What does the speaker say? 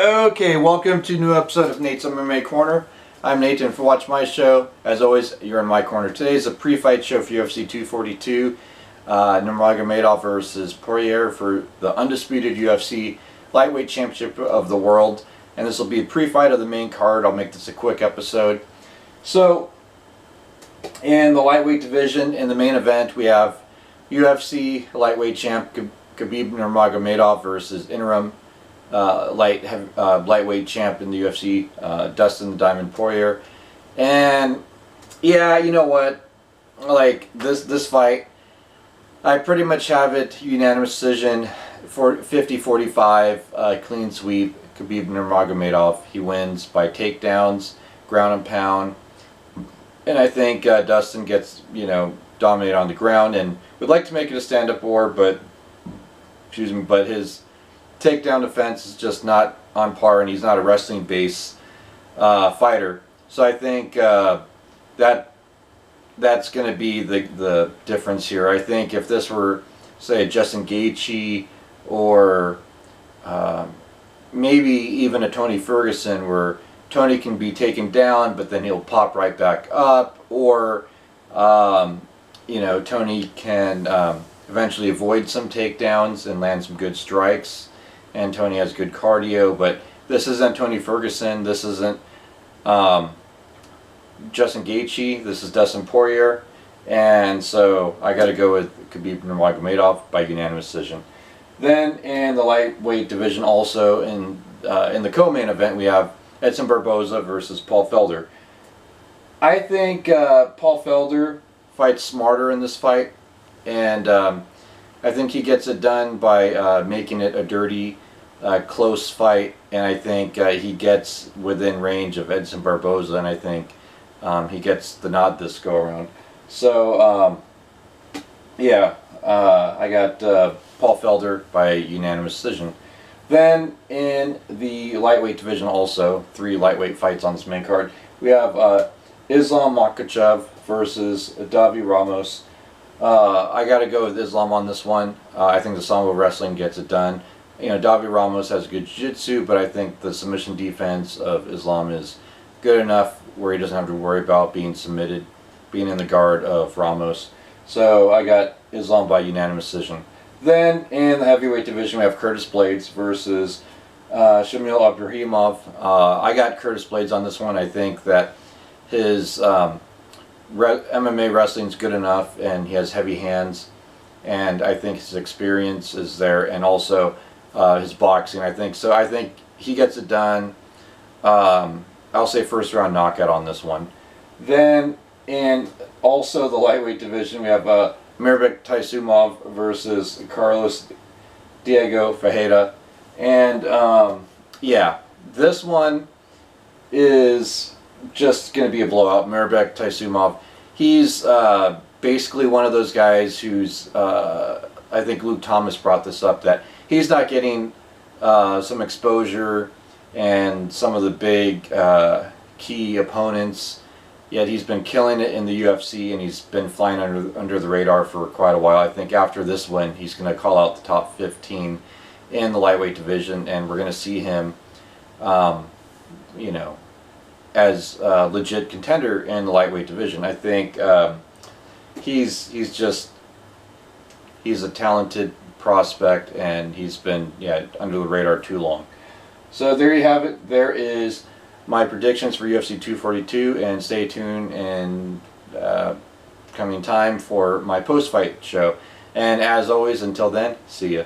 Okay, welcome to a new episode of Nate's MMA Corner. I'm Nate, and for watch my show, as always, you're in my corner. Today is a pre-fight show for UFC 242. Nurmagomedov versus Poirier for the undisputed UFC lightweight championship of the world. And this will be a pre-fight of the main card. I'll make this a quick episode. So, in the lightweight division, in the main event, we have UFC lightweight champ Khabib Nurmagomedov versus interim lightweight champ in the UFC, Dustin the Diamond Poirier. And yeah, you know what? Like this fight, I pretty much have it unanimous decision for 50-45, clean sweep. Khabib Nurmagomedov, he wins by takedowns, ground and pound. And I think Dustin gets, dominated on the ground and would like to make it a stand-up war, but his takedown defense is just not on par, and he's not a wrestling base fighter. So I think that's going to be the difference here. I think if this were, say, a Justin Gaethje or maybe even a Tony Ferguson, where Tony can be taken down but then he'll pop right back up, or Tony can eventually avoid some takedowns and land some good strikes, and Tony has good cardio. But this isn't Tony Ferguson, this isn't Justin Gaethje, this is Dustin Poirier, and so I got to go with Khabib Nurmagomedov by unanimous decision. Then in the lightweight division, also in the co-main event, we have Edson Barboza versus Paul Felder. I think Paul Felder fights smarter in this fight, and I think he gets it done by making it a dirty, close fight, and I think he gets within range of Edson Barboza, and I think he gets the nod this go around. So yeah, I got Paul Felder by unanimous decision. Then in the lightweight division, also 3 lightweight fights on this main card. We have Islam Makhachev versus Davi Ramos. I got to go with Islam on this one. I think the Sambo wrestling gets it done. Davi Ramos has good jiu-jitsu, but I think the submission defense of Islam is good enough where he doesn't have to worry about being submitted, being in the guard of Ramos. So I got Islam by unanimous decision. Then in the heavyweight division, we have Curtis Blades versus Shamil Abdurakhimov. I got Curtis Blades on this one. I think that his MMA wrestling is good enough, and he has heavy hands, and I think his experience is there, and also his boxing. I think he gets it done. I'll say first round knockout on this one. Then in also the lightweight division, we have Mirbek Taisumov versus Carlos Diego Ferreira. And yeah, this one is just going to be a blowout. Mirbek Taisumov, he's basically one of those guys who's, I think Luke Thomas brought this up, that he's not getting some exposure and some of the big key opponents, yet he's been killing it in the UFC, and he's been flying under the radar for quite a while. I think after this win, he's going to call out the top 15 in the lightweight division, and we're going to see him, as a legit contender in the lightweight division. I think he's a talented prospect, and he's been under the radar too long. So there you have it. There is my predictions for UFC 242, and stay tuned in coming time for my post-fight show. And as always, until then, see ya.